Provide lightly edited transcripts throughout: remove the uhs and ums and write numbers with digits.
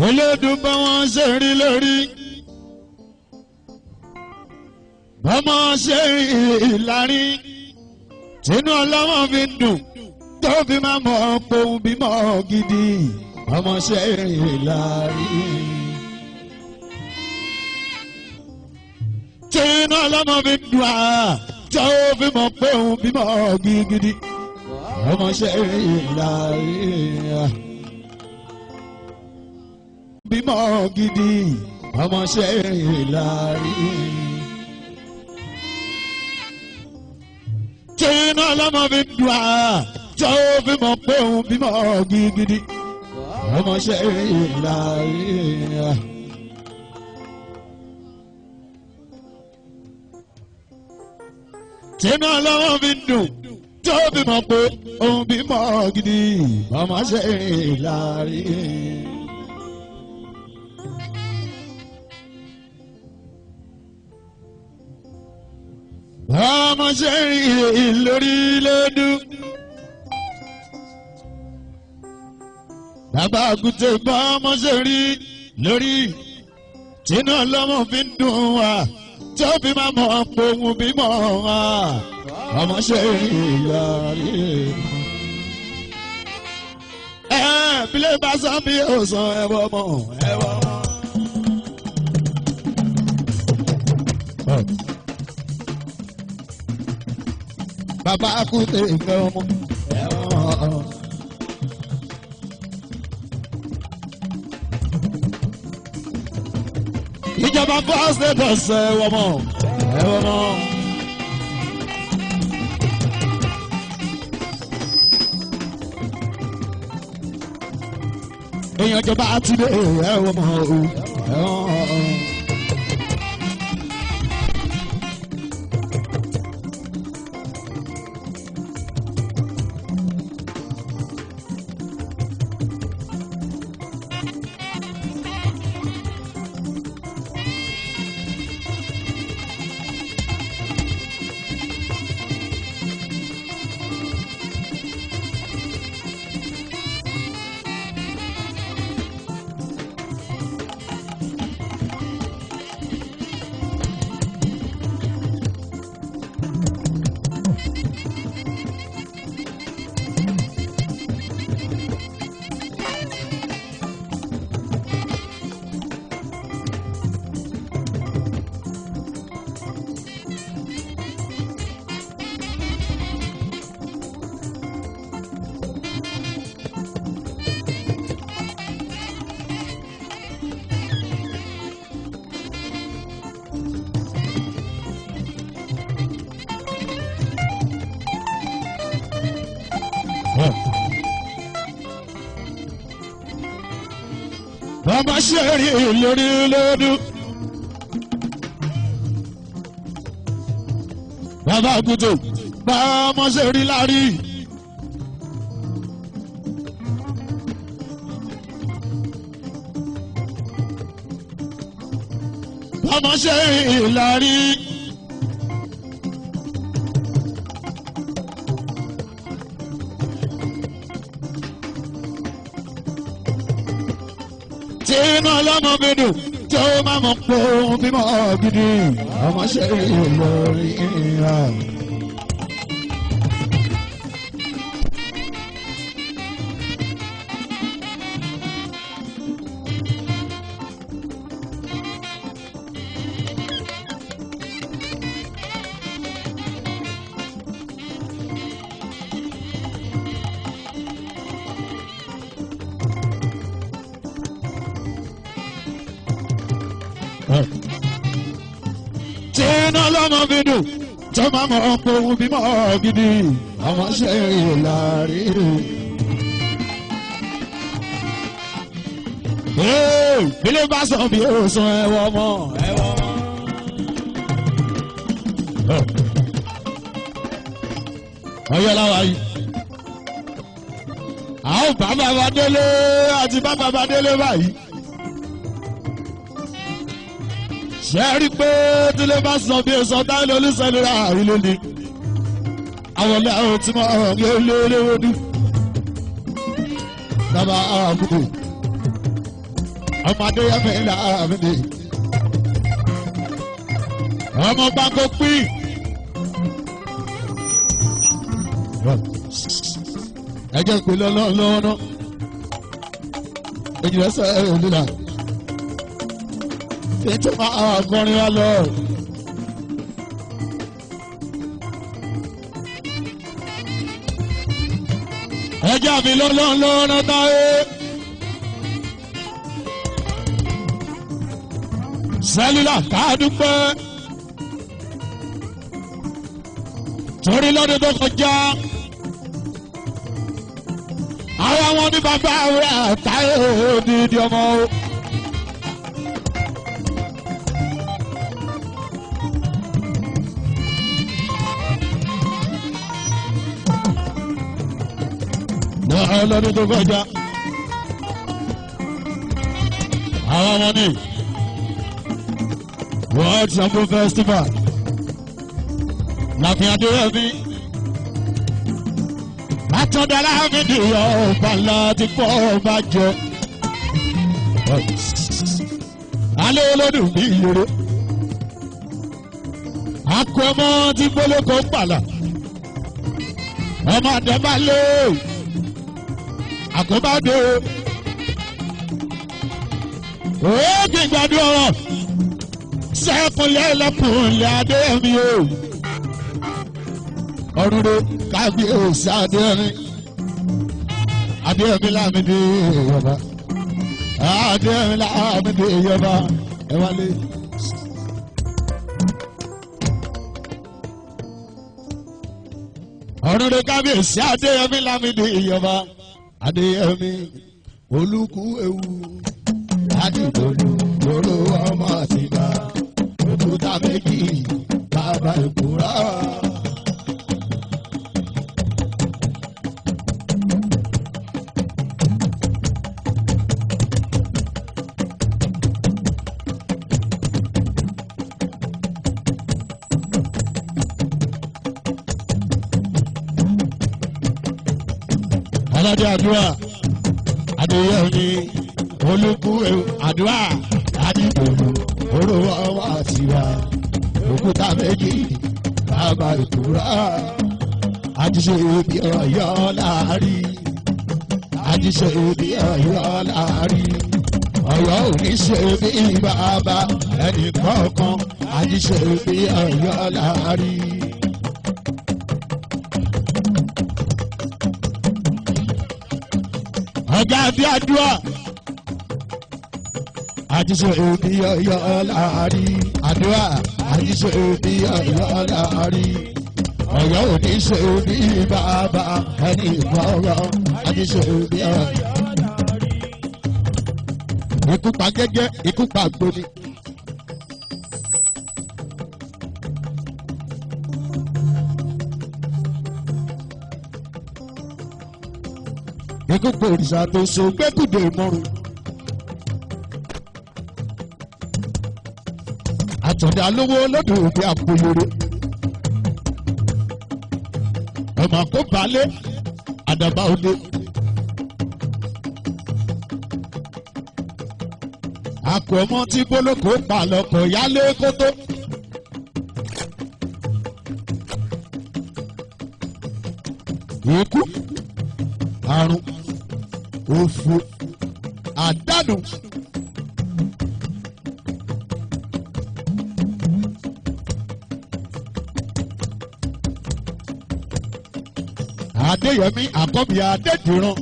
olódùn bá wọn ṣe rí lórí bọ́mọ ṣe rí ìlarí tínú ọlọ́mọ fi ń dùn tó fi máa mọ̀ pohùn bímọ gidi bọ́mọ ṣe rí ìlarí. tínú ọlọ́mọ fi ń dùn tó fi mọ̀ pohùn bímọ gidi bọ́mọ ṣe rí ìlarí. bímọ gidi ọmọ ṣe ìlarí. tínú ọlọ́mọ fi dùn tó fi mọ̀ pé òun bímọ gidi ọmọ ṣe ìlarí. tínú ọlọ́mọ fi dùn tó fi mọ̀ pé òun bímọ gidi ọmọ ṣe ìlarí. ọmọ ṣe rí lórí lọ́dún bàbá àgùntàn bá ọmọ ṣe rí lórí tínú ọlọ́mọ fi ń dùn wá tí ó fi máa mọ̀ pohùn bímọ wá ọmọ ṣe rí lórí. bílẹ̀ bá sọ bí ó sọ ẹ̀wọ̀ mọ̀ ẹ̀wọ̀ mọ̀. bàbá kúté ìfẹ́ ọmọ ẹ̀wọ̀n. ìjọba fọ́ọ̀sì tọ̀sẹ̀ ẹ̀wọ̀n mọ̀ ẹ̀wọ̀n mọ̀. èèyàn ìjọba àti ilé ẹ̀wọ̀n mọ̀ ẹ̀wọ̀n. bàbá ṣe rí lórí lọ́dún bàbá àgùntàn bá ọmọ ṣe rí lárí. ọmọ ṣe rí lárí. tínú ọlọ́mọ mi dùn tí ó máa mọ̀ pé òun bímọ gidi ọmọ ṣe lórí ìhà. tínú ọlọ́mọ mi dùn tí ó máa mọ̀ pé òun bímọ gidi ọmọ ṣe lárí. bílẹ̀ bá sọ bí ó sọ ẹ̀wọ̀n mọ́ ẹ̀wọ̀n mọ́. ọyọ́ láwa yìí àwọn bàbá bá délé àti bàbá bá délé báyìí. ṣe rí pé tílé bá sọ bí èso táyé olùsọ̀lẹ̀ àárín lónìí àwọn ilé àwọn tí mo hàn ní olówódú bàbá àbúkù ọmọdé yẹn mi là mí ni ọmọ gbàgbọ́ pín. ẹ jẹ́ pé lọ́wọ́ náà èyí rẹ̀ sọ ẹ̀rọ lílà ètò àkọrin wa lọ. ẹ jẹ́ àmì lọ́wọ́ náà táyé. sẹ́lúlà káàdúpẹ́ torí lọ́dún tó kọjá àwọn ọmọ ní bàbá rẹ̀ táyé òdìdí ọmọ o. lọ́dún tó kọjá àwọn ọmọ ní World Sample Festival láfi adéyẹmí látọ̀dọ̀ aláàmìdí ọba láti pọ̀ ọba jẹ alẹ́ olódùn bí ìyèrè akọ̀ọ́mọ́ tí gbólókò pàlà ọmọ àdẹ́bálẹ̀ àkọ́bádé òògùn ìgbàdùn ọ̀rọ̀ sẹ́kùnlé lẹ́kùnlé adéyẹmí o ọ̀rùnrẹ́ kábíyèsí adéyẹmí lámìdí ìyọba adéyẹmí lámìdí ìyọba ẹ wálé. ọ̀rùnrẹ́ kábíyèsí adéyẹmí lámìdí ìyọba adéyẹmí olùkú ewu adìgbòlù lóró ọmọ àtìgbà òkúta méjì bàbá ìkúrà. aládé àdúrà adéyẹmí olùkú àdúrà adìgbòlù oró ọwọ́ àtiwá òkúta méjì bàbá ìkúrà àjíṣe ibi Ọ̀yọ́ láàrí àjíṣe ibi Ọ̀yọ́ láàrí Ọ̀yọ́ ò ní ṣe bí bàbá ẹnì kọ̀ọ̀kan àjíṣe ibi Ọ̀yọ́ láàrí. ọ̀gá bí àdúrà àjíṣe òbí Ọ̀yọ́ láàrí àdúrà àjíṣe òbí Ọ̀yọ́ láàrí Ọ̀yọ́ ò ní ṣe òbí bàbá ẹni ìgbọràn àjíṣe òbí Ọ̀yọ́ láàrí. ikú pa gẹ́gẹ́ ikú pa gbóni. ikú pa òrìṣà tó so gbẹ́kùdé mọ́rùn. àtọ̀dá lówó lọ́dún òbí àpòyòrò ọmọ kó balẹ̀ àdàbà òde. àpò ọmọ tí bólókò pa lọkọ̀ yálé kótó. ikú àrùn òfò àdánù. Adéyẹmí àkọ́bí Adédìran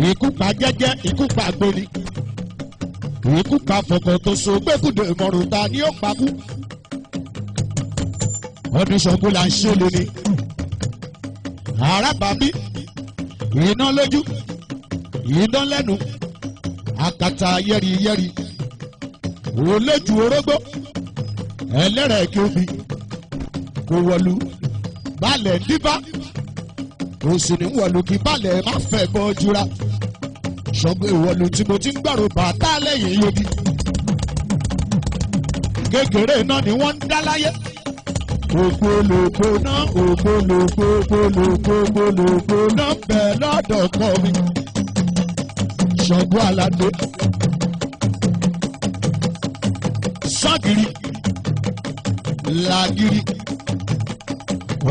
ikú pa jẹ́jẹ́ ikú pa gbóni ikú pa fọ̀kọ̀ tó so gbẹ́kùdé ìmọ̀ràn ta ni ó pakú. ọdún Ṣàngó là ń ṣe lónìí arábàbí iná lójú iná lẹ́nu àkàtà yẹ́rìyẹ́rì olójú orógbó ẹlẹ́rẹ̀ kí omi kò wọ̀lú balẹ̀ díbá kò sì ní wọ̀lú kí balẹ̀ má fẹ́ bọ́ jura Ṣàngó ìwọ̀lú tí mo ti ń gbàrò bàtà lẹ́yìn yogi kékeré náà ni wọ́n ń dá láyé ògbólógbó náà ògbólógbó gbólógbó gbólógbó náà bẹ̀ lọ́dọ̀ kọ́ mi Ṣàngó Aládé Ságìrì Làgìrì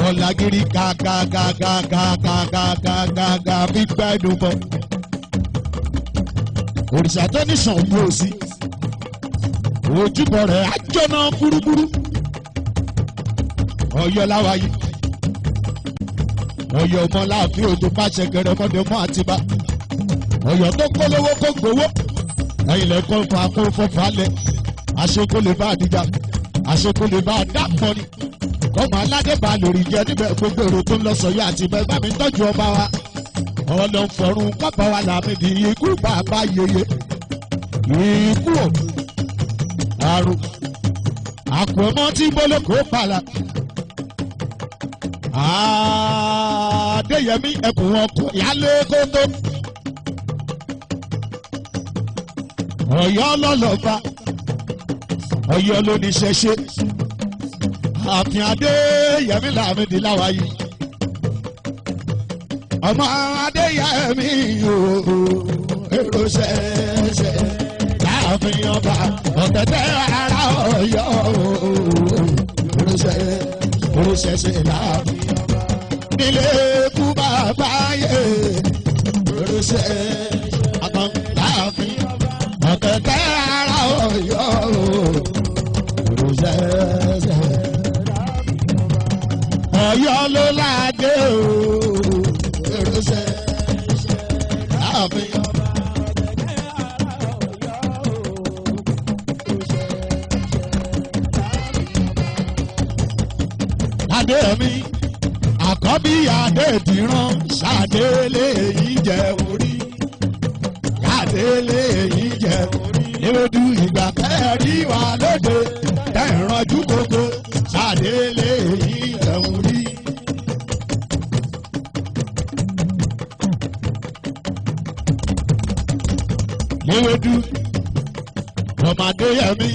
Ọ̀làgìrì gàgàgàgàgàgàgàgàgà gbígbà ìdúbọ̀ òrìṣà tó ní Ṣàngó òsì ojúbọ rẹ̀ àjọ̀nà gbúrúgbúrú Ọ̀yọ́ láwàyí Ọ̀yọ́ ọmọ láàfin òjò pàṣẹ kẹrẹ ọmọdé ọmọ Àtìbà Ọ̀yọ́ tó kólówó kó gbowó ẹ̀yìn lẹkọ fà kó fọfà lẹ àṣekó lè bá àdìjà àṣekó lè bá àdàpọ̀ ni ọmọ aládé bá lórí jẹ níbẹ̀ gbogbo èrò tó ń lọ sọ̀yọ́ àti bẹ́ẹ̀ bá mi tọ́jú ọba wa ọlọ́ fọ̀run kọ́pọ̀ wa làmì di ikú bàbá yeye ikú ò àrùn àpòmọ́ tí gbólókò pàlà Adéyẹmí ẹkùn ọkọ̀ yálé kótó Ọ̀yọ́ lọ́lọ́ba Ọ̀yọ́ ló ní ṣẹṣẹ àfihàn Adéyẹmí làmìdí láwàyí ọmọ Adéyẹmí yòó èrò ṣẹṣẹ láàfin ọba ọ̀tẹ̀tẹ̀ ara Ọ̀yọ́ èrò ṣẹṣẹ láàfin ọba nílé kú bàbá yẹ èrò ṣẹṣẹ àtọ̀ láàfin ọba ọ̀tẹ̀tẹ̀ ara Ọ̀yọ́ èrò ṣẹṣẹ. Ọ̀yọ́ ló ládé o èròṣẹ láàfin ọba Adéyẹmí àkọ́bí Adédìran ṣàdélé yìí jẹ orí ṣàdélé yìí jẹ orí ewédú ìgbà kẹrí wà lóde tẹ̀rànjú gbogbo ṣàdélé yìí jẹ orí. Ewédú ọmọ Adéyẹmí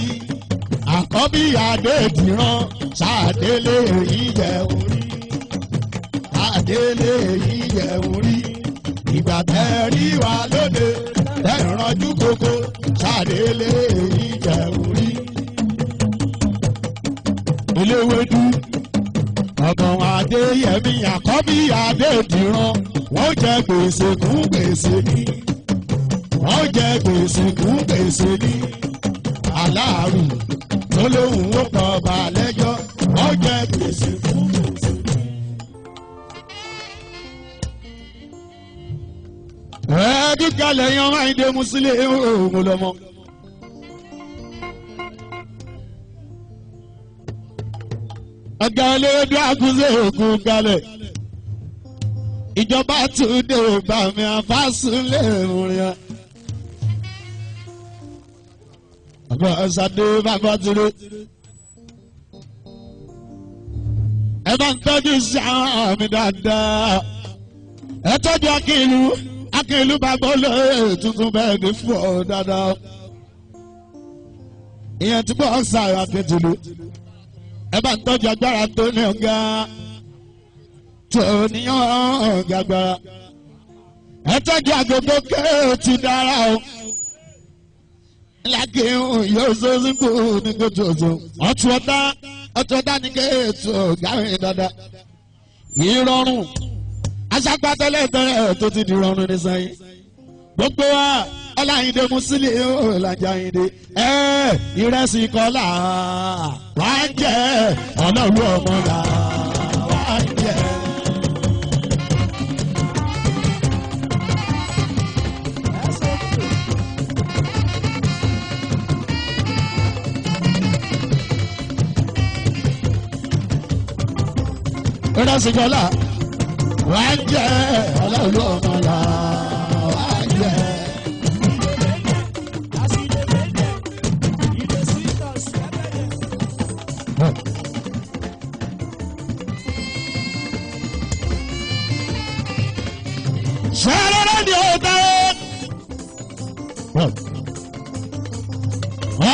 àkọ́bí Adédìran ṣàdélé yìí jẹ orí ṣàdélé yìí jẹ orí ìgbà tẹ̀rí wà lóde tẹ̀rànjú gbogbo ṣàdélé yìí jẹ orí. Eléwédú ọmọ Adéyẹmí àkọ́bí Adédìran wọ́n jẹ gbèsè kún gbèsè ní wọ́n jẹ gbèsè kún gbèsè ní aláàrù tó lóhùn ó pọ̀ bá lẹ́jọ́ wọ́n jẹ gbèsè kún gbèsè ní. Gíga lẹ́yìn ọmọ ìdè Musílẹ̀ òun lọ́mọ. Ọ̀gá olóòdù àkúzé òkú kalẹ̀. Ìjọba túnde bá mi àfásúlẹ̀ ìrìn. Ọ̀gá ọ̀sàdé bàbá túnde. Ẹ bá ń tọ́jú sí àwọn mi dáadáa. Ẹ tọ́jú Akínlú bàbá olóyè tuntun bẹ́ẹ̀ ní fún ọ dáadáa. Ìyẹn tí bọ́ sàrà Akíntúndé. Ẹ bá ń tọ́jú agbára tó ní ọ̀gá tó níyàn ọ̀gá agbára. Ẹ tọ́jú agogo kéètì dára o. Lákìhùn yóò sọ́sí kù ní kótó ọ̀tún. Ọ̀tún ọ̀tá ní kéètì ọ̀gá rìn dáadáa. Ìrọ̀rùn aṣàgbàtẹ́lẹ̀ tẹ́lẹ̀ tó ti di rọrùn ní sẹ́yìn. Gbogbo wa Ọláyíndé Musílẹ̀ Ọlájáyíndé ìrẹsì kọ́lá wà á jẹ́ ọlọ́run ọmọlá wà á jẹ́. Ìrẹsì kọ́lá wà á jẹ́ ọlọ́run ọmọlá wà á jẹ́. Ṣẹ́rẹ́rẹ́ ni ó dáwọ́.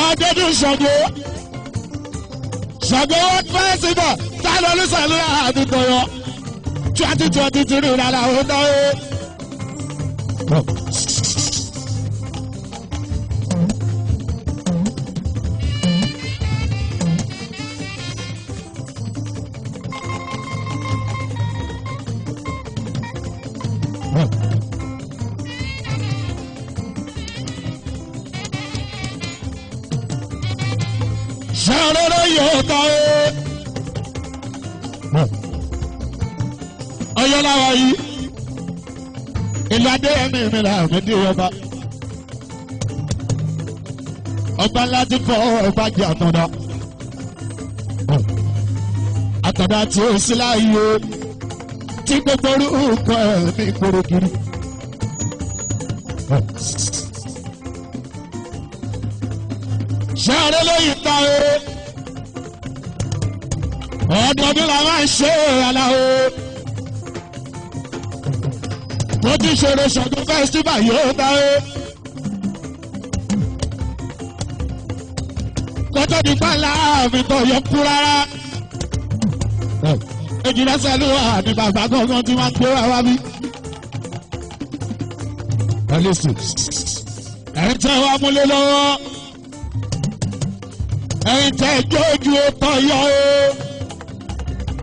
Ọdọọdún Ṣàngó World Festival tá lọ ní sàlúrà àdúgbò yọ 2023 rárá ó dáwọ́. yóò tọ́ Ọ̀yọ́ láwa yìí ìlú Adéyẹmí mi là mí dé ọba ńlá ti fọ ọba jẹ àtàndá tí ó sí láàyè tí gbogbo orúkọ ẹ̀mí gbòrògiri. Ṣáàrẹ́ lóyìn ta ọdọọdún la máa ń ṣe aláwo tó ti ṣeré ṣọdún festival yóò ta kótó di pàlà mi tó yọ kú rárá èjìlá sẹ́lúwà ní bàbá gangan tí wọ́n gbé wá bí. ẹ̀yin tẹ́ wá múlé lọ́wọ́ ẹ̀yin tẹ́ jójú tọ́ yọ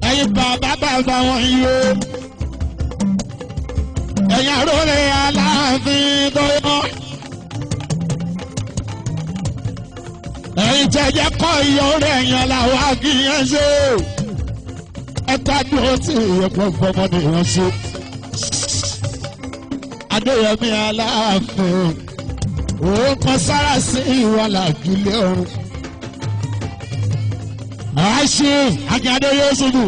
ẹ̀yin bàbá wọn yọ ẹ̀yin àròlé Aláàfin tó yọ ẹ̀yin tẹ́ jẹ́ kọ́ iyọ̀ rẹ̀ yẹn làwọn akínyẹn ṣe ẹ̀ka dúró tí ẹ̀kọ́ fọmọdé wọn ṣe. Adéyẹmí Aláàfin òun kan sára sí ìwà làjúlé ọ̀run. àṣì Akíndé yóò ṣubú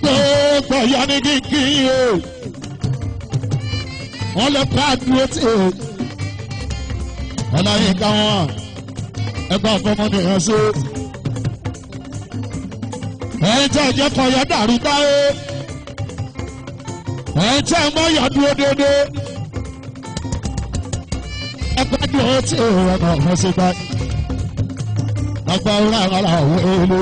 gbogbo Ọ̀yọ́ ní kíkí o wọ́n lè pa dúró tí ọlọ́yin ká wọn ẹ̀kọ́ fọmọdé wọn ṣe. ẹ̀yin tẹ́ ẹ̀jẹ̀ kan yọ dàrú táyé ẹ̀yin tẹ́ ẹ̀ mọ́ yọ dúró dédé ẹgbẹ́ dúró tí ọ̀nà ọ̀hún ṣe bá ọgbà wúrà wàrà ọ̀hún èlò.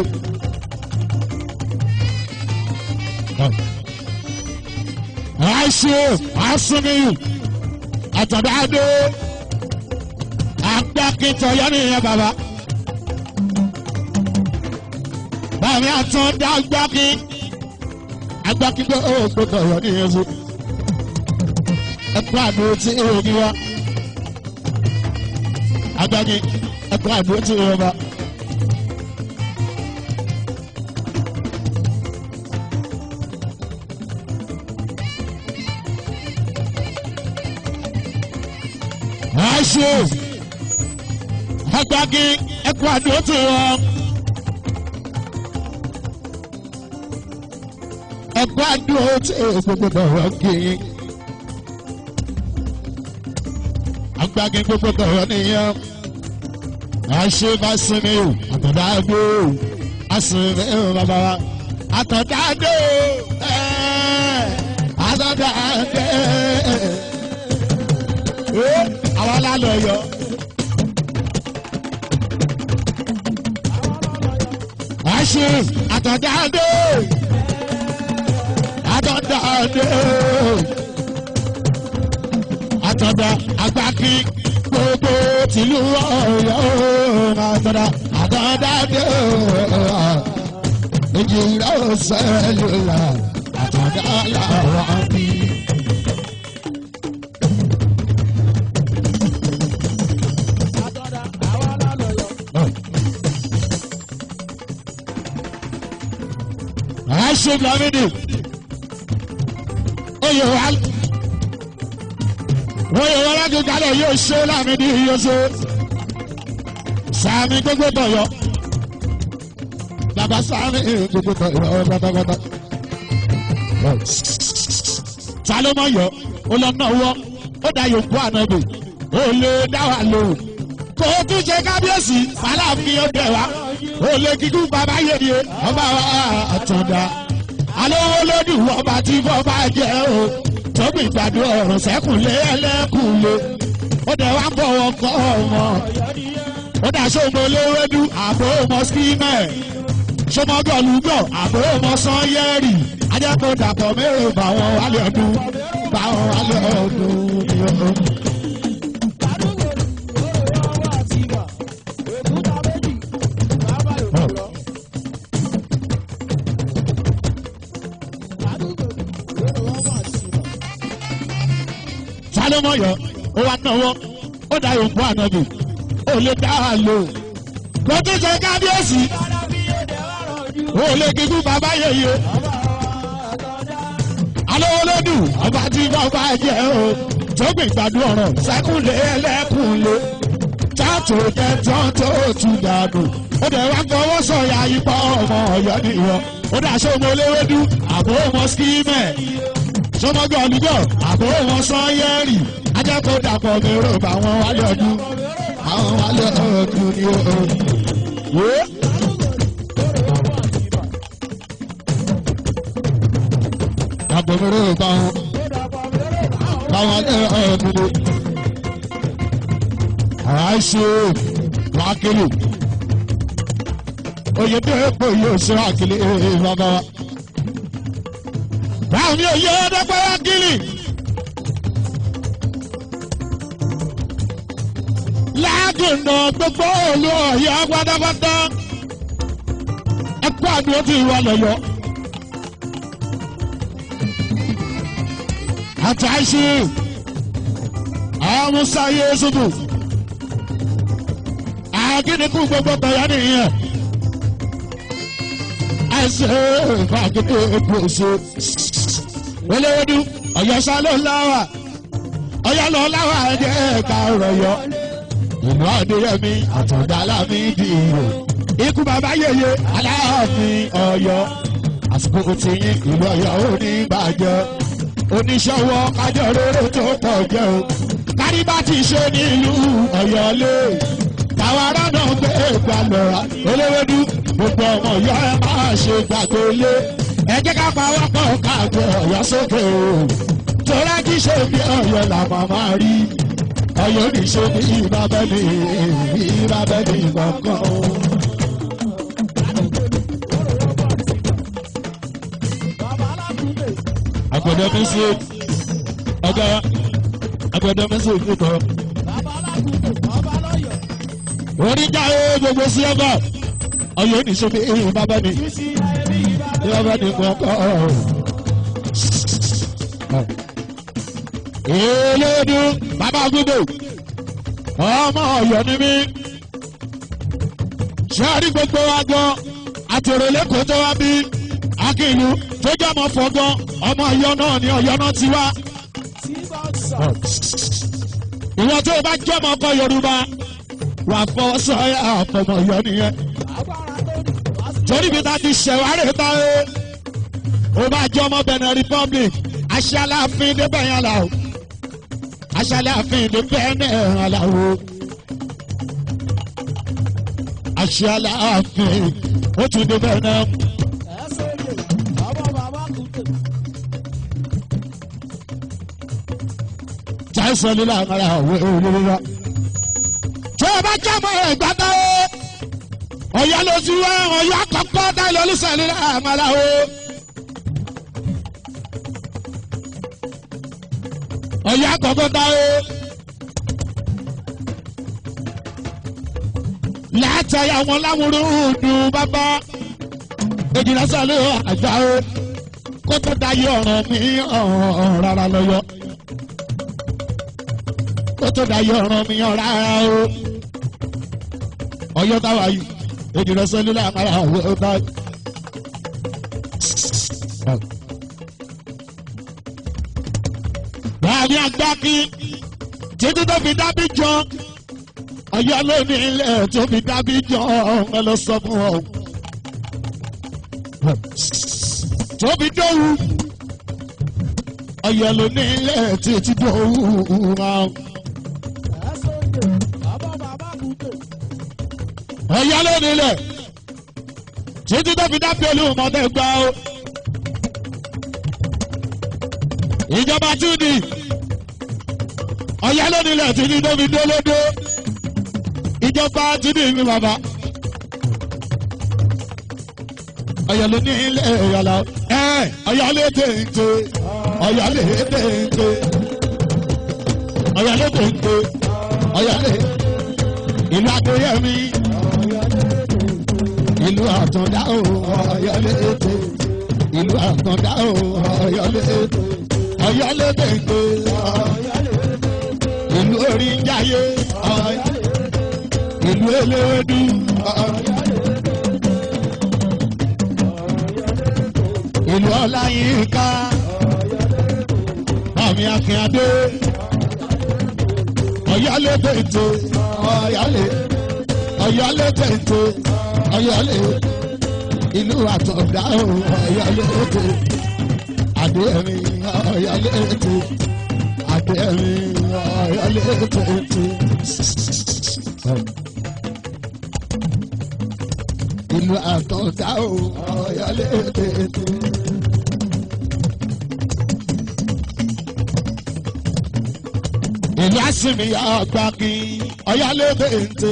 àìṣe àsúnìyù àtàdáadé àgbàkìtọ̀ yọ nìyẹn bàbá. Bàmí àtúndà agbáki pé ó gbọ́dọ̀ yọ ní Yéṣu. Ẹ̀kọ́ àdúró tí èrò ní wá. Agbáki ẹ̀kọ́ àdúró tí èrò bá. Àṣù agbáki ẹ̀kọ́ àdúró tí èrò. Ẹ̀kọ́ àdúró tí gbogbo bọ̀rọ̀ kiri. Agbági gbogbo bọ̀rọ̀ nìyẹn. Àṣé bá sinmi o, àtọ̀dá gbó o, àsinmi o bàbá wa. Àtọ̀dá gbó o, àtọ̀dá gbó o. Àwọn alálọ̀ yọ. Àṣé àtọ̀dá gbó o. Àtọ̀dá agbáki gbogbo tìlú Ọ̀yọ́ àtọ̀dá dé èjì rẹ̀ sẹ́lúlà àtọ̀dá làwọn bí. Àṣẹ Blamidi. Wọ́n yóò wọ́n láti kálẹ̀ yóò ṣe Lámídì yóò ṣe Sàmì gbogbo tọ̀yọ́ bàbá Sàmì gbogbo tọ̀yọ́ pátápátá. Sálọ́mọ́ yọ ó lọ náà wọ́ ó dá yòókù ànábì ó lè dá wà lóhùn kó o tún ṣe kábíyèsí Fáláàfin ó bẹ̀ wá ó lè kíkú bàbá yèdè ọba Àtàndá alówó lódì ọba tí fọba jẹ o tóbi gbàdúrà ọ̀rọ̀ sẹ́kùnlé ẹlẹ́kùnlé ó dẹ̀ wá bọ̀wọ̀ kọ́ ọmọ ó dà sómo léwédú àbò ọmọ skimẹ̀ sọmọ gọlùgọ àbò ọmọ sanyẹ́rì ajẹ́kọ̀ọ́ dàpọ̀ mẹ́rin báwọn wálé ọdún ni ó. Sálọ́mọ́ yọ ó wá náwó ó dá yòókù ànábì ó lè dá a lò kó tó ṣe kábíyèsí ó lè kíkú bàbá yèyé alówó lódù ọba tí bàbá jẹ o tó gbìn gbàdúrà ọ̀rọ̀ sẹ́kùnlé ẹlẹ́kùnlé tààtò jẹ tán tó tún dànù ó dẹ̀ wá fọwọ́ sọ̀yà ipò ọmọ ọ̀yọ́ nìyọ ó dà sọ́mọ olówódù àbò ọmọ skímẹ̀ sọ́mọ gọ̀ọ́lùgọ̀ àbò ọmọ sọ́yẹ́rì ajẹ́kọ̀ọ́ dàpọ̀ mẹ́rọ̀ bá wọn wálé ọdún àwọn wálé ọdún ni ó. dàpọ̀ mẹ́rọ̀ bá wọn wálé ọdún ni. àìsè wákìlì oyè tó epo yóò ṣe wákìlì bàbá wa. báwo ni oyè ọdọ́gbẹ́ wákìlì. lágùnà gbogbo olú ọ̀yọ́ pátápátá ẹ̀kọ́ àdúró tí ìwà lọ́yọ́. àtàìsí àwọn musa yéésùbù àgídìkú gbogbo tọ̀yọ́ nìyẹn. ẹsẹ̀ fàgídé gbòòsò olówódù ọ̀yọ́ sálọ láwà ọ̀yọ́ lọ láwà ẹ̀jẹ̀ ẹ̀ka rọ̀yọ́. ìlú adéyẹmí àtọ̀dá lámìdí ìrò ikú bàbá yèyé aláàfin ọ̀yọ́ àsìkò tí yín ìlú ọ̀yọ́ ò ní bàjẹ́ oníṣòwò kájọ rere tó pọ̀ jẹ́ o kárí bá ti ṣe nílùú ọ̀yọ́ lé táwa rọ́nà gbé ìgbà lọ́ra olówódù gbogbo ọmọ ọ̀yọ́ ẹ máa ṣe gbàgbé lé ẹ jẹ́ ká pawọ́pọ̀ káàgbé ọ̀yọ́ sókè o torí kí ṣe bí ọ̀yọ́ làwọn máa rí. Ọ̀yọ́ ní ṣe ní ìbábẹ́ni kankan. Àgbẹ̀dẹ mi sí ọ̀gá àgbẹ̀dẹ mi sí ìfúkọ̀. Oníjà gbogbo sí ọba Ọ̀yọ́ ní ṣe ní ìbábẹ́ni kankan. Elédú bàbá gbogbo ọmọ Ọ̀yọ́ ni mí ṣáàrí gbogbo agbọn àtòrò lẹkọọ tó wá bí akínú tó jẹ́ ọmọ fọgán ọmọ Ọ̀yọ́ náà ni Ọ̀yọ́ náà ti wá. ìwọ tó o bá jẹ́ ọmọ ọkọ Yorùbá wà fọwọ́ sọ́yà ọmọ Ọ̀yọ́ nìyẹn torí bí ta ti ṣẹ̀wárí ta o bá jẹ́ ọmọ Benin Republic aṣáláàfin débẹ̀ yẹn la o aṣáláàfin débẹ̀ náà la o aṣáláàfin ó tún débẹ̀ náà. jáìsọ lílà àmàlà òwe olóró tó o bá jẹ́ ọmọ rẹ̀ gbàgbọ́ Ọ̀yọ́ ló ti wá Ọ̀yọ́ àkọ́kọ́ dáìlọ́ olùsọ̀ lílà àmàlà o. Ọ̀yọ́ àkọ́kọ́ ta o. látàrí àwọn láwùrú dùn bàbá èjìlá sálẹ̀ àgbà o kó tó dayé ọ̀ràn mi rárá lọ́yọ́ kó tó dayé ọ̀ràn mi rárá o. Ọ̀yọ́ táwa yìí èjìlá sálẹ̀ àkàrà ọ̀wọ́ ta. Báàmì àgbákí títí tó fi dábí jọ Ọ̀yọ́ lónìí ilẹ̀ tó fi dábí jọ ẹ lọ sọ fún ọ. Tó fi dóhùn Ọ̀yọ́ lónìí ilẹ̀ títí dóhùn wọn. Ọ̀yọ́ lónìí ilẹ̀ títí tó fi dábí olúmọdé gbà ó. Ìjọba tún ní Ọ̀yọ́ lónìí ilẹ̀ tí ní tóbi dólódó ìjọba tún ní ìlú bàbá Ọ̀yọ́ lónìí ilẹ̀ ìyàlá Ọ̀yọ́ lè téńté Ọ̀yọ́ lè téńté Ọ̀yọ́ lè téńté Ọ̀yọ́ lè ìlú Adéyẹmí ìlú Àtàndá Ọ̀yọ́ lè téńté ìlú Àtàndá Ọ̀yọ́ lè téńté. Ọ̀yọ́ lè dègbè ìlú Oríjayé ìlú Eléwédú ìlú Ọláyínká Bàmí Akínadé Ọ̀yọ́lé tètè Ọ̀yọ́lé tètè Ọ̀yọ́lé ìlú Àtọ̀dá Ọ̀yọ́lé tètè Adéyẹmí Ọ̀yọ́lé tètè Adéyẹmí Ọ̀yọ́lé tètè. Ìlú Àtọ̀dá Ọ̀yọ́lé tètè. Ìlú Àsìmí Àgbàkí Ọ̀yọ́lé tètè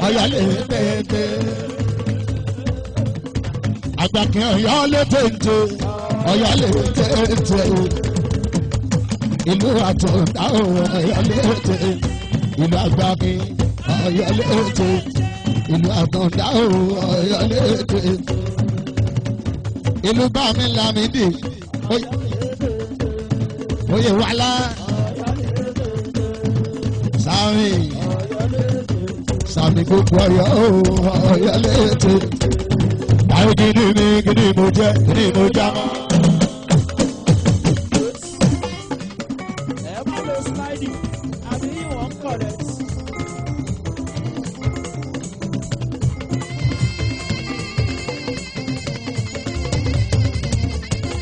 Ọ̀yọ́lé tètè. Àgbàkí Ọ̀yọ́lé tètè Ọ̀yọ́lé tètè. Ìlú Àtọ̀dá Ọ̀yọ́lé tètè. Ìlú Àgbàkí Ọ̀yọ́lé tètè. Ìlú Àtọ̀dá Ọ̀yọ́lé tètè. Ìlú Bàmí Lámídì Oyèwálá Sàmì gbogbo Ọ̀yọ́ Ọ̀yọ́lé tètè. Báwo gidi mo jẹ́ gidi mo já mọ́.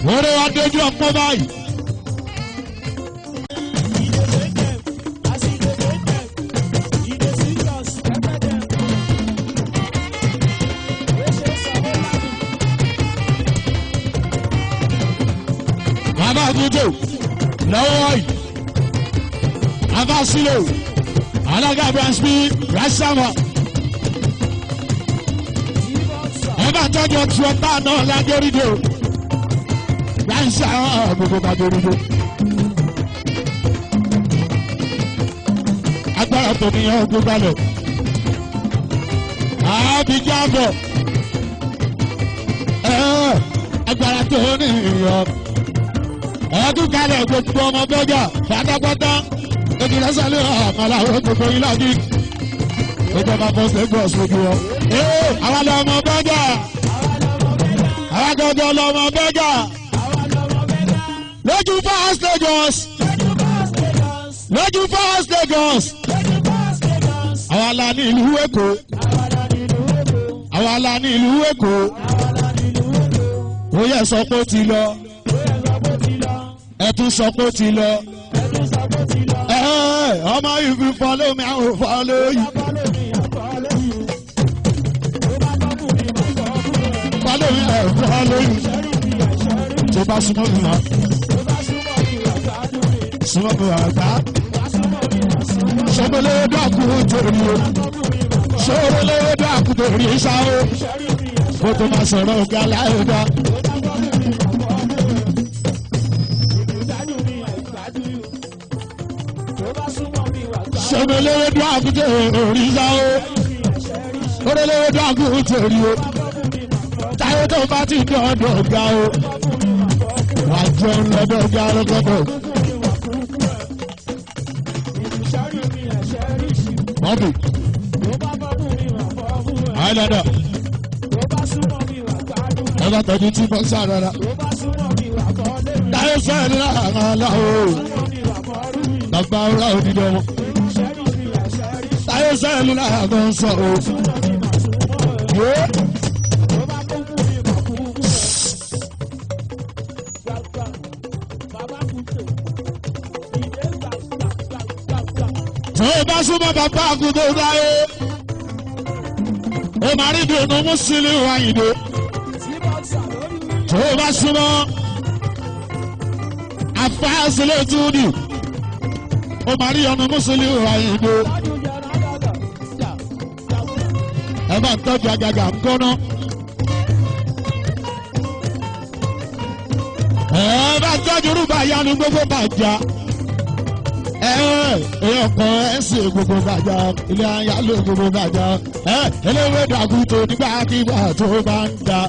Wọ́n rẹ̀ wá dojú ọ̀pọ̀ báyìí. Bàbá àgùntò lọ́wọ́ yìí. Bàbá sílò alága bransby rasama. Ẹ bá tọ́jú ọtí ọba náà lágẹ́rìndò. Ránṣẹ́ àwọn gbogbo lágẹ́rìndò. Agbára tó ní ọgbọ́n balẹ̀. Àbíjábọ̀. Agbára tó ní ìyọ̀. Ọdún kalẹ̀ gbogbo ọmọ bẹ́gà pátápátá. Èdè sálẹ̀ àmàlàwọ̀ gbogbo ìlàjì. Ìjọba first Lagos lójú wọn. Àwọn lọmọ bẹ́gà. Àwọn gọ́gọ́ lọmọ bẹ́gà. Lójú first Lagos. Lójú first Lagos. Àwọn la ní ìlú Èkó. Àwọn la ní ìlú Èkó. Ó yẹ sọ pé ó ti lọ. Ẹ tún sọ pé ó ti lọ. Ọmọ if you follow me, I will follow you. Follow me, I will follow you. Tó bá súnmọ́ mi wá. Súnmọ́ mi wá gbá. Sọ́gbọ́lẹ́ dàkú torí o. Sọ́gbọ́lẹ́ dàkú torí ṣá o. Kó tó máa sọ̀rọ̀ ọ̀gá láyé dá. Sọ́gbọ́lẹ́ dàkú torí ṣá o. Sọ́gbọ́lẹ́ dàkú torí o. Táyé tó bá ti dọ̀dọ̀ ọ̀gá o. Wàá jẹun lọ́dọ̀ ọ̀gá lọ́gọ́dọ̀. Bọ́bì. Àìlọ́dọ̀. Ẹ bá tọ́jú tí mo sá rárá. Táyé sẹ́ẹ̀lì láàrín aláwọ̀. Bàbá ọ̀rá òdìdó wọn. Táyé sẹ́ẹ̀lì láàrín sọ̀rọ̀. Tó o bá súnmọ́ bàbá àgùntò dáyé, o máa rí ìdùnnú Musiliu Àyìndé. Tó o bá súnmọ́ afáàsílẹ̀ túdì, o máa rí ọ̀nà Musiliu Àyìndé. Ẹ bá ń tọ́jú àgàgà ń kọ́ná. Ẹ bá ń tọ́jú rúbà yanu gbogbo bàjá. Ọkọ̀ ẹ̀sìn gbogbo bàjá, ilé ayálò gbogbo bàjá. Eléwé dàgú tó nígbàkigbà tó bá ń da.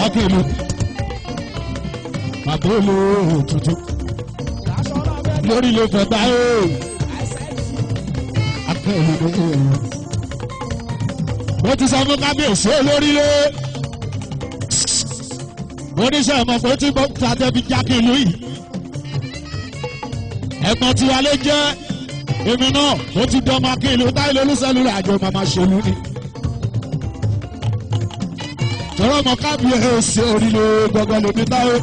Akílù, àbólú òtútù. lórí ló fẹ́ báyìí. Akẹ́lẹ́ ló ń yẹ. Mo ti sọ fún kábíyèsí olórí lé. Mo ní sọ ọmọ pé tí mo tàtẹ́ fi jákè ìlú yìí. Ẹ̀gbọ́n tiwa ló jẹ́ èmi náà mo ti dán máa kí ìlú táyé lólúṣẹ́lú rẹ̀ àjọ màmá ṣèlú ni. Tọ́rọ ọmọ kábíyèsí orílẹ̀ gbọ̀ngàn lómi táyé.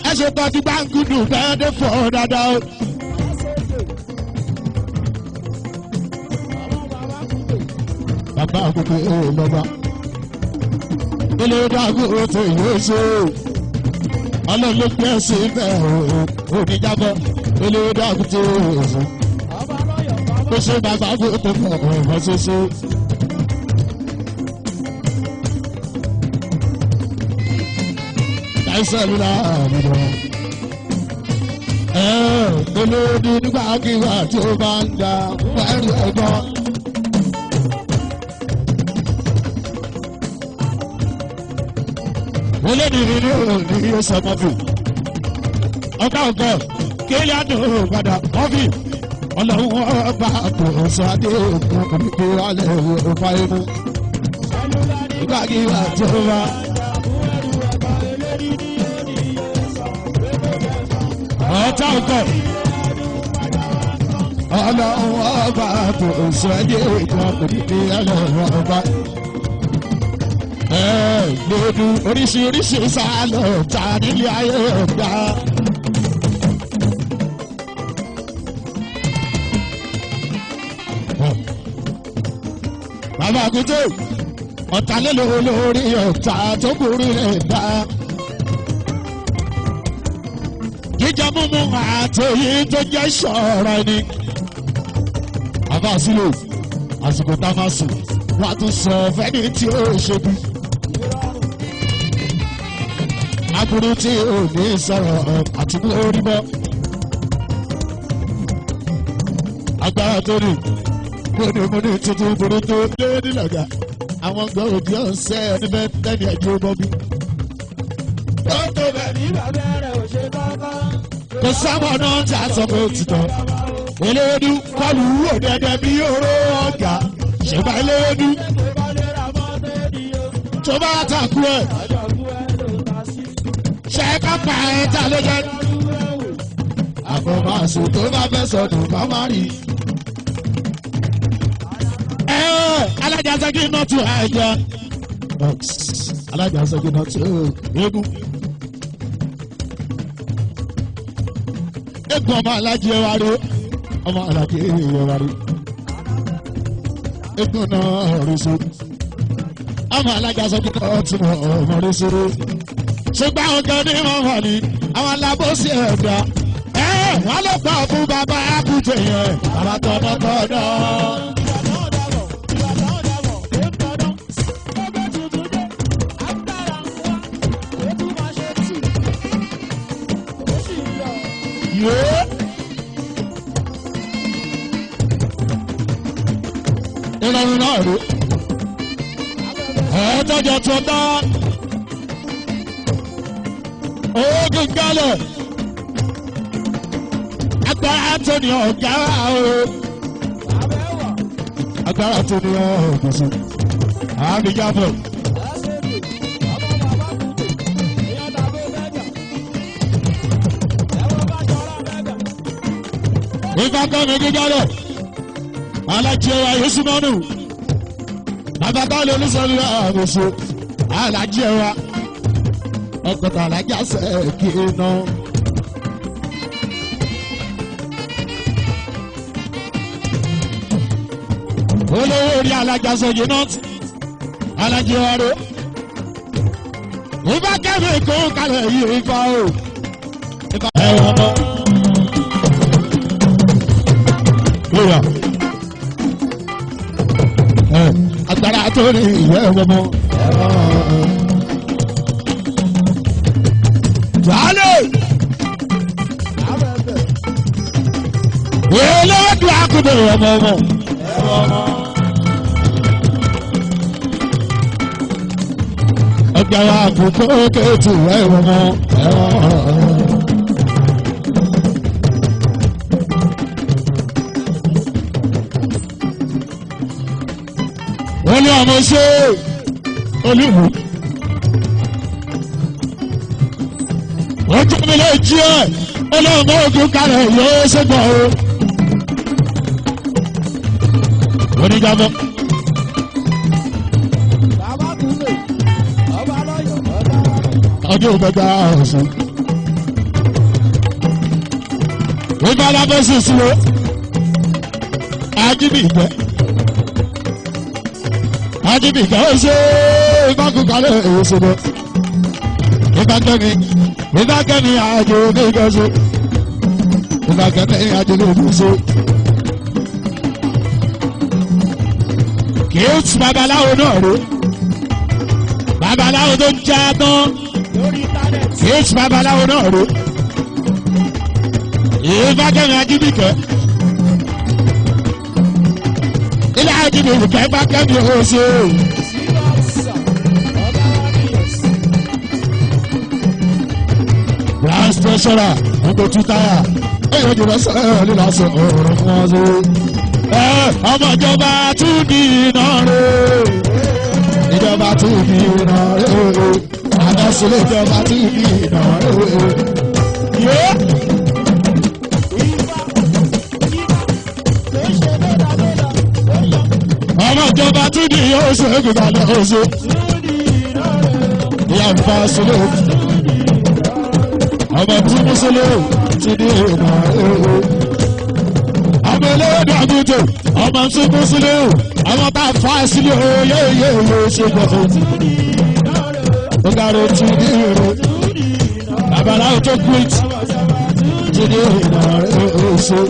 Ẹ ṣe tọ́jú gbàngúdù bẹ́ẹ̀ dé fọ́ dáadáa o. Bàbá àkókò èrò lọ́ba. Ilé dàgbò tó yóò ṣe. Ọlọ́run ló gbé ẹ̀sìn bẹ́ẹ̀ oníjàbọ̀. Ilé dàgbò tó yóò ṣe. Ó ṣe bàbá àkókò tó kọ̀ ọ̀rọ̀ ṣoṣo. Táìsẹ̀lúlà nìjọ. Olóòdì nígbàkigbà tí ó bá ń da fẹ́rù ẹ̀gbọ́n. Olóòdì nínú ní sọmọdù. Ọ̀gá ọ̀gá kéèlì àdùn padà kọ́fì. Ọlọ́run ọba àtòsọ adé òkun kò wálẹ̀ òfà imú. Nígbàkigbà tí ó bá. Ọ̀tá ọkọ̀ ọlọ́run ọba tó sọ ẹ́dẹ́ ìkan kò ní ní ọlọ́run ọba. Lódú oríṣiríṣi sálọ ta nílé ayé ọ̀gá. Bàbá àgùntàn ọ̀tàlélòó lórí ọ̀tá tó burú rẹ̀ dá. Jíjẹ múmu àtòyí tó jẹ́ ṣọ̀rọ̀ ni. Àbá sílò àsìkò tá a máa sùn wọ́n á tún sọ fẹ́ni tí ó ṣe bí. Aburú tí ò ní sọ̀rọ̀ àti mú orí bọ́. Agbára tó ní múni tuntun burú tó lé nílọ̀gà. Àwọn gbọ́ òbí ọ̀sẹ̀ ẹni bẹ́ẹ̀ tẹ́ni ẹ̀jú bọ́bí. Tó tó bẹ̀ ní bàbá rẹ̀ ò ṣe kọ́kọ́. Kò sábà náà tí a sọ pé ó ti tọ́. Eléwédú kọlù wò dẹ́dẹ́ bí oró ọ̀gá. Ṣèbá eléwédú. Tó bá takú ẹ̀. Ṣé ká pa ẹ̀ ta ló jẹ́? Àfọ̀mọ́sùn tó bá fẹ́ sọdún ká má rí. Alájà sẹ́kì náà tún ẹ̀jẹ̀. Alájà sẹ́kì náà tún eégún. Egun ọmọ alájí ẹwà rí ọmọ alájí ẹwà rí egun náà rí so ọmọ alájà sọkún náà tún ọmọ rí sóró ṣùgbọ́n àwọn kan ní mọ̀mọ́ ni àwọn alábòsí ẹ̀dá wọ́n lè gbọ́ fún bàbá àkùtè yẹn bàbá tọ̀nàtọ̀nà. Ìlọrin náà rí ẹ̀ẹ́dọ́jọ́ tó dá oògùn gálẹ̀ agbára tó ní ọ̀gá o agbára tó ní ọ̀gá sí àmì jábọ̀. Ìfakọ́ mi gígálẹ̀ alájẹ wa yéṣu mọ́nù bàbá táwọn olùsọ̀rọ̀ àmọ̀ṣe alájẹ wa ọkọ̀tà alájà sẹ́ẹ̀kì iná. Olówó orí alájà sọ̀jì náà alájẹ wa rẹ̀ ìfá kẹ́mi kó kalẹ̀ yìí ìfá o. Ẹ̀wọ̀n mọ́. Lóya. Agbára tó ní ìwé ọmọ. Jálè. Olóòdù àkùdé ọmọ. ọgbà àkókò kẹtù ẹ̀wọ̀n mọ́ ẹ̀wọ̀n. wọ́n ní ọmọ ṣe olúwo. wọ́n jẹ́ mi lè jí ẹ̀ olóòmọ ogun kalẹ̀ yóò ṣègbọ́n o. oníjàmbá. ọjọ́ ìgbẹ́gbẹ́ ọ̀sán. ìgbà alábẹ́sì sílẹ̀ ajínigbẹ́. ajínigbẹ́ ó ṣe ìbákùnkálẹ̀ èyí ṣẹlẹ̀. ìbákẹ́ni àjò onígbẹ́sọ. ìbákẹ́ni àjò onígbẹ́sọ. kì í tún babaláwo náà rí. babaláwo tó ń já tán. kì í tún babaláwo náà rí. ìbákẹ́ni ajínigbẹ́. ilé ajínigbẹ́ ìbákẹ́ni ó ṣe. Grand treasurer ọkọ̀ tún táyà ẹ̀yọ́ jùlọ sọ̀rọ̀ lílọ sọ ọ̀rọ̀ fún ọ sí. ọmọ ìjọba tún di iná rẹ̀ ìjọba tún di iná rẹ̀ àdásílẹ̀ ìjọba tún di iná rẹ̀. ọmọ ìjọba tún di yóò ṣe é gbígbà náà ṣe. ìyá ń fa sílẹ̀ ọmọ tí mùsùlùmí ti di ìgbà èèwọ̀. ọmọ eléwédé àgùntàn ọmọ tí mùsùlùmí ọmọ tá a fa sílẹ̀ yéèyé ṣe gbọ̀fọ̀. ó dára ti di èrò babaláwo tó quit ti di ìgbà èèwọ̀ ṣe.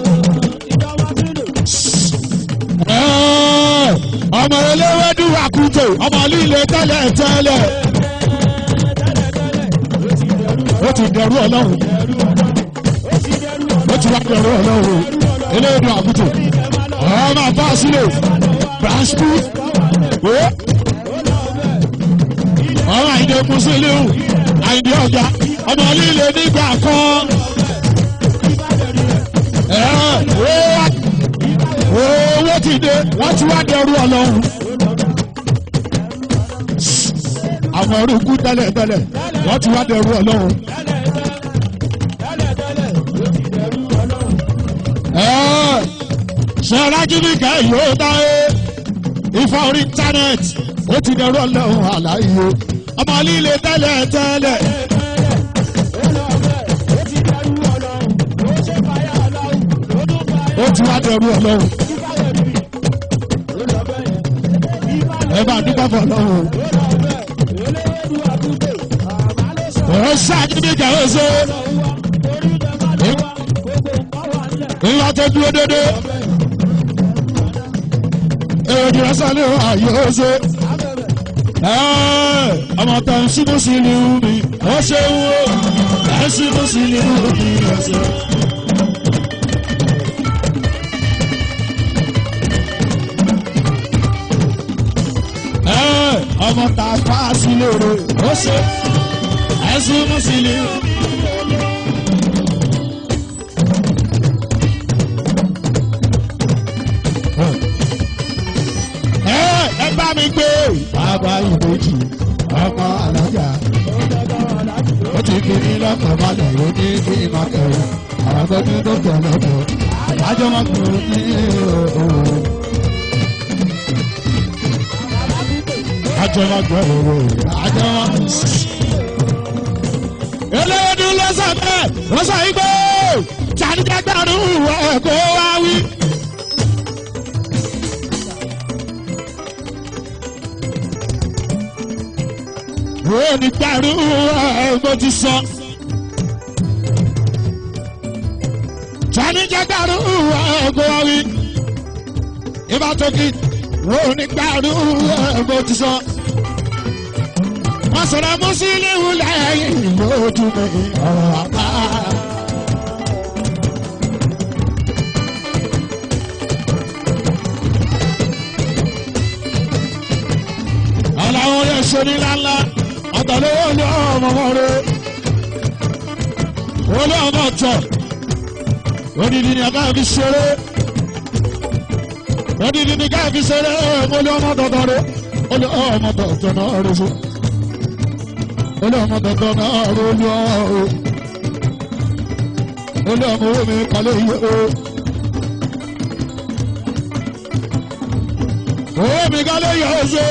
ọmọ eléwédé àgùntàn ọmọ líle tẹ́lẹ̀ tẹ́lẹ̀. ó ti dẹrú ọlọ́run ó ti wá dẹrú ọlọ́run eléyìí àgùntàn ọmọ àbá sílẹ̀ branch school ọmọ àyìndé kún sílẹ̀ àyìndé ọjà ọmọ líle nígbà kan owó ti dé wọ́n ti wá dẹrú ọlọ́run àwọn orúkú tẹ́lẹ̀ tẹ́lẹ̀ wọ́n ti wá dẹrú ọlọ́run. ṣọ́ra jíbìkà yóò dáwé ifá orí íńtánẹ́ẹ̀tì ó ti dẹrú ọlọ́run àlàyé ọmọ líle tẹ́lẹ̀ tẹ́lẹ̀. ó ti wá dẹrú ọlọ́run. ẹ bá dúpẹ́ fún ọlọ́run. ó ṣàjíbìkà ó ṣe. ìwà tó dúró dédé èròjì rẹ́sẹ̀ ní ààyè ó ṣe ọmọ tó ń ṣubú sí ní omi ó ṣe ń wó ẹ̀ ń ṣubú sí ní omi ọ̀sẹ̀. ọmọ tá a fà á sí lóore ó ṣe ẹ̀ ń ṣubú sí ní omi. mi gbé bàbá ìbejì ọmọ alájà ó ti fi ní lọ́kàn balẹ̀ ó ní kí n máa kẹ̀rù àwọn akọ́jú tó tẹ̀ lọ́kọ̀ àjọ máa kúrò ní òòrùn àjọ máa gbọ́ òòrùn àjọ máa. eléyìí lọ́sàn bẹ́ẹ̀ lọ́sàn yìí gbé jàdíjàgbàrún ẹ̀kọ́ wá wí. ó ní gbàrú mo ti sọ. Tani jẹ́ gbàrú ẹ̀gbọ́n wa wí. Ibà tókì ó ní gbàrú mo ti sọ. Wọ́n sọ̀rọ̀ Mùsùlùmí lẹ́yìn lójú mi ọ̀rọ̀ àpá. Ọ̀làwọ̀ yẹn ṣe ní lánlá. tẹ̀lé olú ọmọ wọn rẹ olú ọmọ tọ̀ odidi ni ká fi ṣeré odidi ni ká fi ṣeré olú ọmọ tọ̀tọ̀ rẹ olú ọmọ tọ̀tọ̀ náà rẹ sí olú ọmọ tọ̀tọ̀ náà rẹ olú ọmọ owó mi kọ́lé yìí o. owó mi kọ́lé yìí o ṣe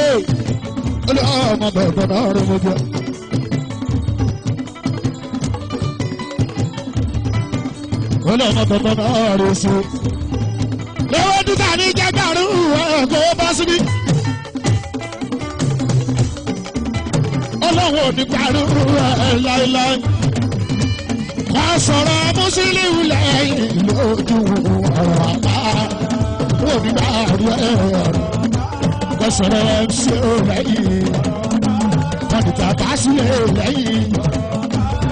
olú ọmọ tọ̀tọ̀ náà rẹ mo jẹ. olú ọmọ tọ̀tọ̀ náà rẹ sí. lọ́wọ́ dúkà ní jẹ́gbàrún kó bá síbí. ọlọ́run ò ní parun láéláé. wá sọ̀rọ̀ mùsùlùmí lẹ́yìn lójú ọ̀rọ̀ àpá. ó ní báàrú wá sọ̀rọ̀ MC lẹ́yìn. wọ́n ní tàbá sílẹ̀ lẹ́yìn.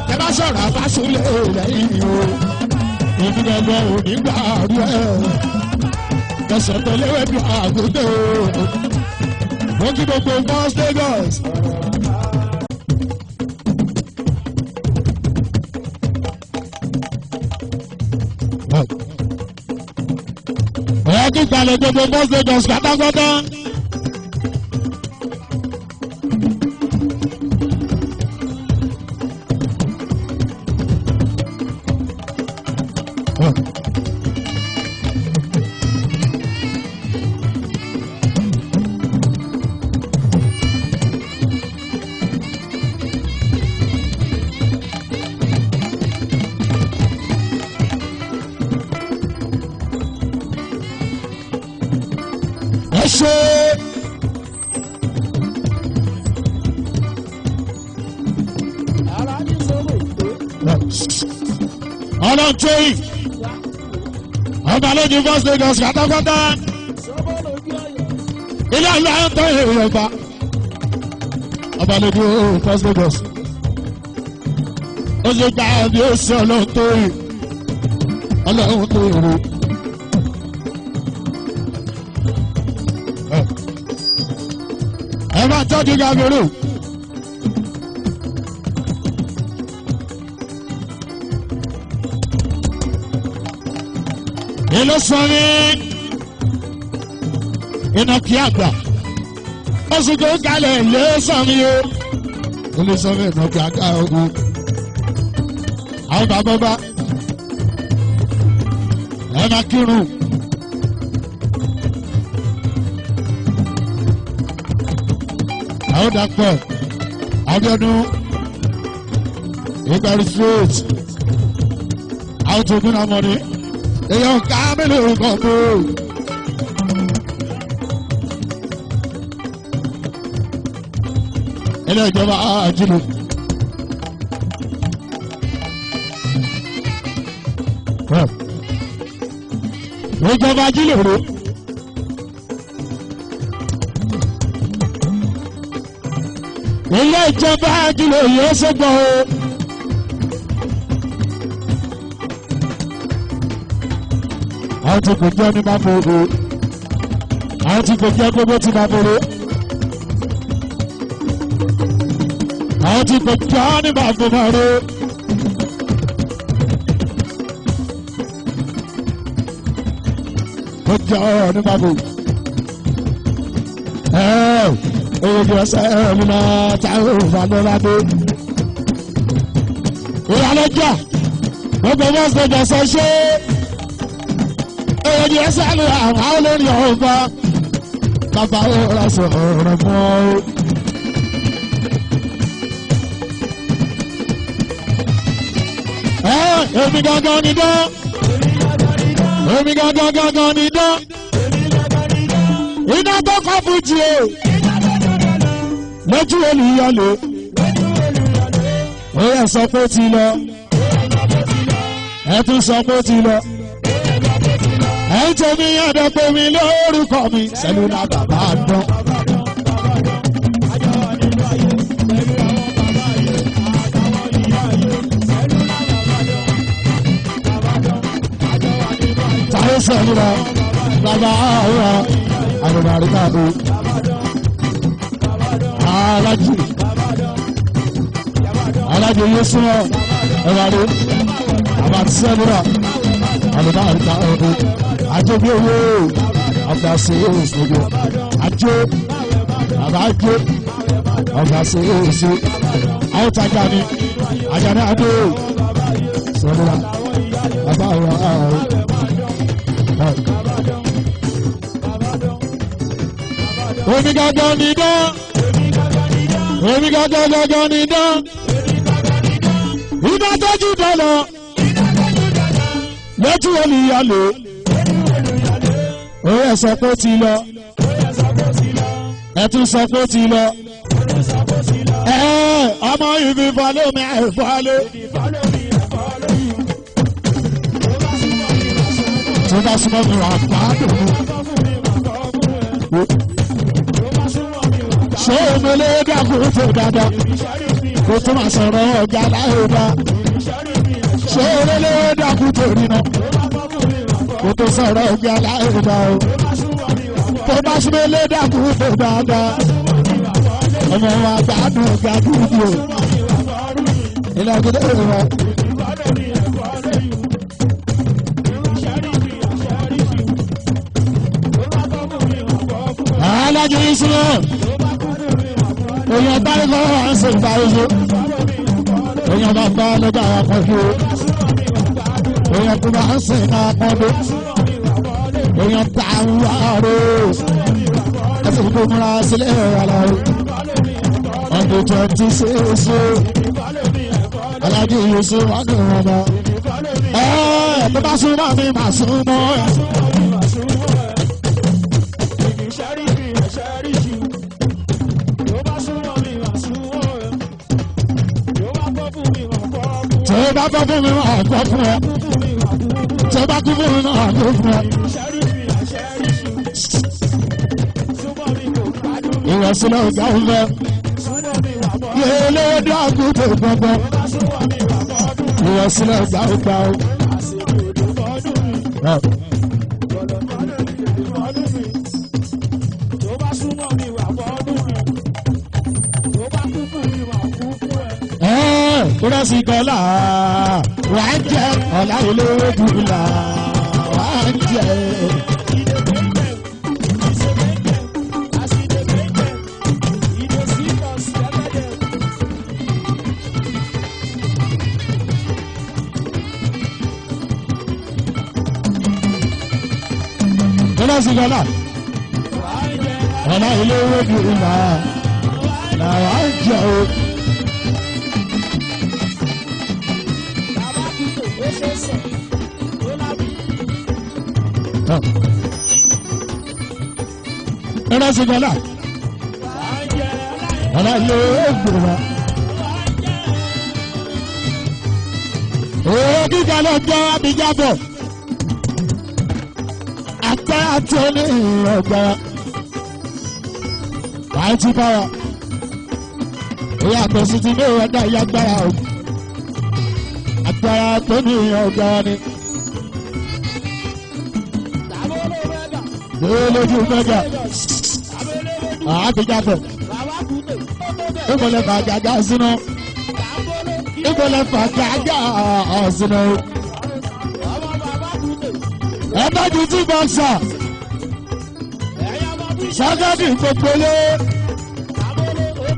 tẹ́ bá sọ̀rọ̀ àbá sílẹ̀ lẹ́yìn o. èmi gbẹ̀gbẹ̀ ò ní báàrú kẹsàn-án tó léwé bí àgùntàn o. mo kí gbogbo boss Lagos. Ẹ̀ẹ́dì kalẹ̀ gbogbo boss Lagos pátápátá. Ṣé ọlọ́ntóyìn ọba lójú First Lagos pátápátá ilé ìlú ayọ́ntọ́ èrè ọba lójú First Lagos ó ṣe gba bí ó ṣe ọlọ́ntóyìn ọlọ́run tó èrè. ẹ máa tọ́jú gàgòrò. èlò sọmi iná kí àgbà oṣù tó kalẹ̀ lé sọmi o èlò sọmi iná kí àgbà ogun àwọn bàbá bá ẹ máa kírun. àwọn dàpọ̀ Abíọ́dún ìgbàlú street àwọn tó gún náà mọ́ni èèyàn ká mélòó kan bó. ilé ìjọba àjùlù ìjọba àjùlù rò. ilé ìjọba àjùlọ yóò ṣègbọn o. àwọn tí kò jẹ́ ní máa fòrò àwọn tí kò jẹ́ gbogbo tí máa fòrò àwọn tí kò jẹ́ ní máa fòrò. kò jẹ́ ní máa fòrò. Ojú ọ̀sẹ̀ ẹ̀múná táwọn òfàdọ́ládé. Ìyálọ́jà gbogbo First Lagos ṣe. Ojú ọ̀sẹ̀ ẹ̀mú àwọn olórí ọ̀gbà. Bàbá òòrà sọ̀rọ̀ mọ́ o. Èmi gangan ni dán. Èmi gangan ni dán. Iná tó kọ́ fújì o. Lójú olùyọlò ó yẹ sọ pé ó ti lọ ẹ tún sọ pé ó ti lọ ẹ ń tẹ̀mí ẹ̀dẹ̀ pé mi lórúkọ mi sẹ́lúlà bàbá dán. táyé sẹ́lúlà bàbá àwòrán àlùbáríkà o. Alájì alájọ yóò súnmọ́ ẹ̀wàdó àbàtì sẹ́múrà àlùbá àríkà ọ̀dọ́ àjọ bí owó àgbàṣe òṣogbo àjọ àbájọ àgbàṣe òṣò àwọn tajà ni àjàdá àdó sẹ́múrà àbáwọ̀ ààrẹ. Omi gángan ni dán. Omi gángan ni dán. Iná tọ́jú dọ́lọ̀. Lójú olùyàlò. Ó yẹ sọ pé ó ti lọ. Ẹ tún sọ pé ó ti lọ. Ọmọ ìbí fọlọ́ mi àìfọlọ́. Tó bá súnmọ́ mi wà pàdé mi. Ṣé omele dàgbò tó dáadáa kó tó máa sọ̀rọ̀ ọ̀gá láyébá? Ṣé omele dàgbò tó ríná kó tó sọ̀rọ̀ ọ̀gá láyébá o? Tó bá súnmọ́lé dàgbò tó dáadáa ọmọ wa gbádùn gbádùn o. Ilé agbèdè wa. Alájọ ìṣúná èèyàn báyìí kọ́ wá ń ṣe ìbáyìí èèyàn bá bá lọ́jà àpọ̀jù èèyàn tó bá ń ṣe àpọ̀jù èèyàn tá a ń wá ró ẹsẹ̀ tó múra sílẹ̀ ara rẹ̀ ọdún 26 alájọ ìṣúná wà ní ọ̀nà tó bá súnmọ́ mi máa súnmọ́ ẹ̀. Tó bá bọ́ fún mi máa gbọ́ fún ẹ. Tó bá kú fún mi máa gbọ́ fún ẹ. Ìwọ̀sílẹ̀ ọ̀gá ń fẹ́. Yéèlé dàgú tó gbọ́gbọ́. Ìwọ̀sílẹ̀ ọ̀gá ń gbà ó. Kúrẹ́sì kọ́lá wà á jẹ́ ọ̀la olówó dùbùlà wà á jẹ́. Kúrẹ́sì kọ́lá ọ̀la olówó dùbùlà wà á jẹ́ o. Ẹ̀rọ sí gbọ́dọ̀ ọ̀la ilé gbòòrò òye gíga ló jẹ́ abijabọ̀ apẹ́ àti oní ọgbà àìtí báwa òye àgbẹ̀sí ti ní ìwọ́dà ìyá gbára o agbára tó ní ọgbà ni. Lójú mẹ́gà àbíjáfẹ́ ìbọ̀lẹ̀ fàgàgà sínú ìbọ̀lẹ̀ fàgàgà sínú ẹ̀bẹ́jú tí bọ́ksà sọ́gọ́dì gbogbolé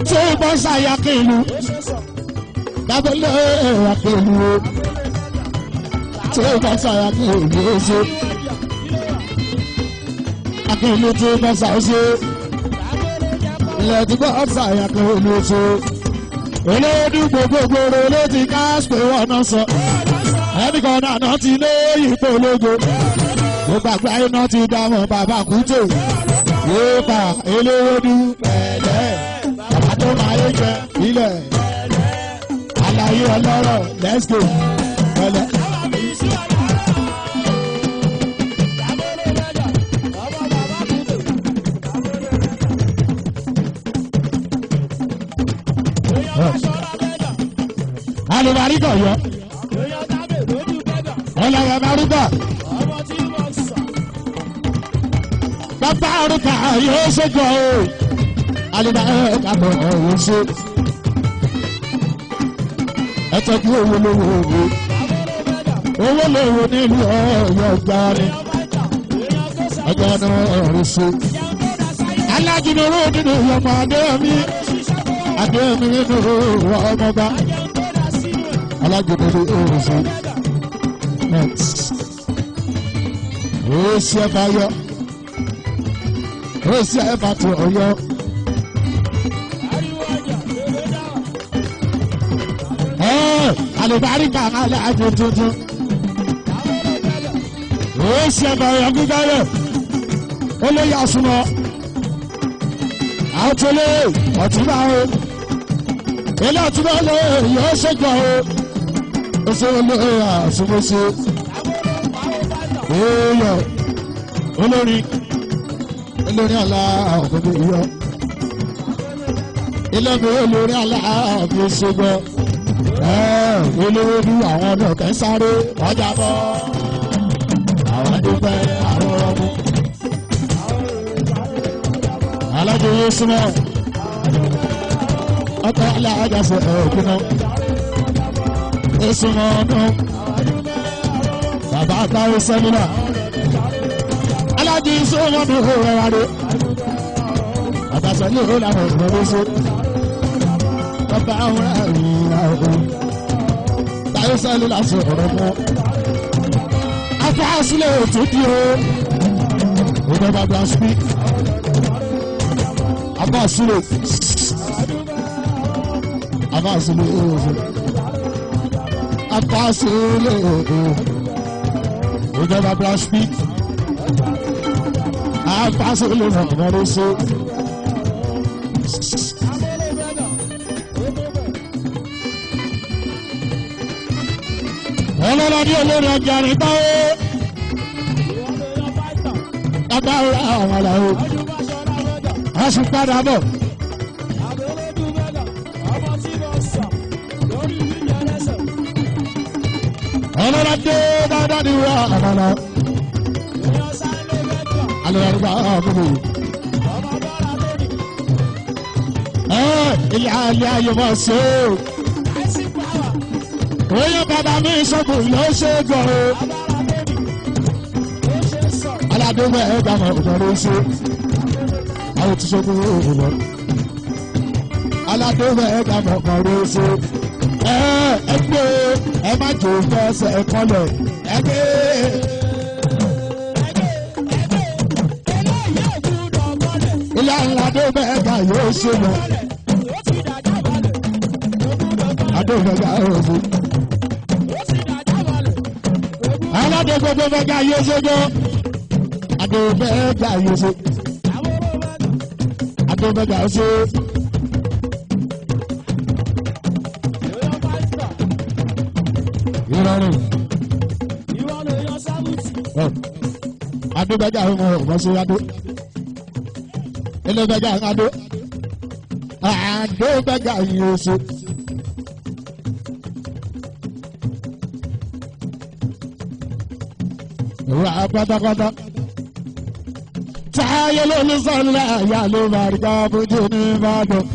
tí bọ́ksà yà kìlú dábẹ́lẹ́ yà kìlú tí bọ́ksà yà kìlú ṣe. Akílù tí bọ́ sàóṣe ilẹ̀ tí bọ́ sàyà kan olóṣo olóòdù gbogbogbò ló ti káàsì ọ̀nà sọ ẹnìkan náà ti lé ipò ológo gbogbo àgbà iná ti dámọ̀ bàbá kútó yóò pa olóòdù pẹ̀lẹ́ bàbá tó máa yé jẹ ilẹ̀ àlàyé ọlọ́rọ̀ let's go pẹ̀lẹ́. Alùbáríkà yọ. Ọlọ́wọ́ Bárúkà. Bàbá Arúkà yóò ṣèjọ o. Alùbáríkà bọ̀ ọ̀hún ṣe. ẹtọ́jú owó lówó òwe owó lówó nílùú Ọ̀yọ́ gbáre ọjọ́ náà ọ̀rọ̀ sí. alájùmọ̀rọ̀ nínú ọmọ adéyẹmí nínú ọmọba alájùmọ̀rọ̀ ọ̀rọ̀ sí. ó ṣe é bá yọ ó ṣe é bá tó Ọ̀yọ́. Àlùbáríkà aláàjò tuntun ó ṣe bàyà gbígbáyé ó lè yà súnmọ́ àtúnlé ọ̀túnbà o ilé ọ̀túnbà lè yóò ṣèjọ o ó ṣe olóyè àṣùmọ̀ṣe èèyàn olórin àlá ọ̀gbọ̀n ìyọ ilé mi olórin àlá ọ̀gbọ̀n ìṣègbọ̀. Olówó bí àwọn ọ̀dọ́ kẹ́ sáré ọjà bọ́ àwọn adúpẹ́ àwọn ọmọ alájọ yóò súnmọ́ ọkọ̀ alájàsẹ̀ ẹ̀ẹ́dínà èsùnmọ́ ọdún bàbá àtàwọn sẹ́mínà alájọ ìṣòwò ọdún òwúrọ̀ wáde àtàṣẹ́ ní ìhó làwọn ìgbọ̀nwó sí bàbá àwọn ẹ̀yìn àwọn táyé sẹ́lú láti ọ̀rọ̀ mọ́ afáàsílẹ̀ ètò dí o ìdá bàbá speak afáàsílẹ̀ ìdá bàbá speak afáàsílẹ̀ ọ̀rọ̀ sí. ọlọ́lá ní olórí ọjà rìn bá ó agbára àwọn aláwọ̀ a sì padà bọ̀. ọlọ́lá dé dáadáa ní wúrà àmàlà alẹ́ àdúgbò àbúrò ilé ayé ayé mọ̀ sí o. Oye bàbá mi sọ́kùn ló ṣe é gbọ́ o. Aládùúgbò ẹ̀ gbà mọ̀ ọ̀dọ́rọ̀ ṣe. Àwọn ti sọ́kùn òòrùn lọ. Aládùúgbò ẹ̀ gbà mọ̀ ọ̀dọ́rọ̀ ṣe. Ẹ gbé ẹ má jò fẹsẹ̀ kọlẹ̀ ẹ gbé. Ilé aládùúgbò ẹ̀ gbà yóò ṣe lọ. Adùúgbò ẹ̀ gbà yóò ṣe. Aládé gbogbo mẹ́ga yóò ṣe gbọ́. Adó mẹ́ga yóò ṣe. Adó mẹ́ga yóò ṣe. Ìrọ̀rùn. Adó mẹ́ga yóò mọ̀ ṣe adó. Ilé mẹ́ga yóò adó. Adó mẹ́ga yóò ṣe. Wà pátápátá. Táyé ló ní sọ́lá ìyá ló máa rí ká fojú ní Ìbàdàn.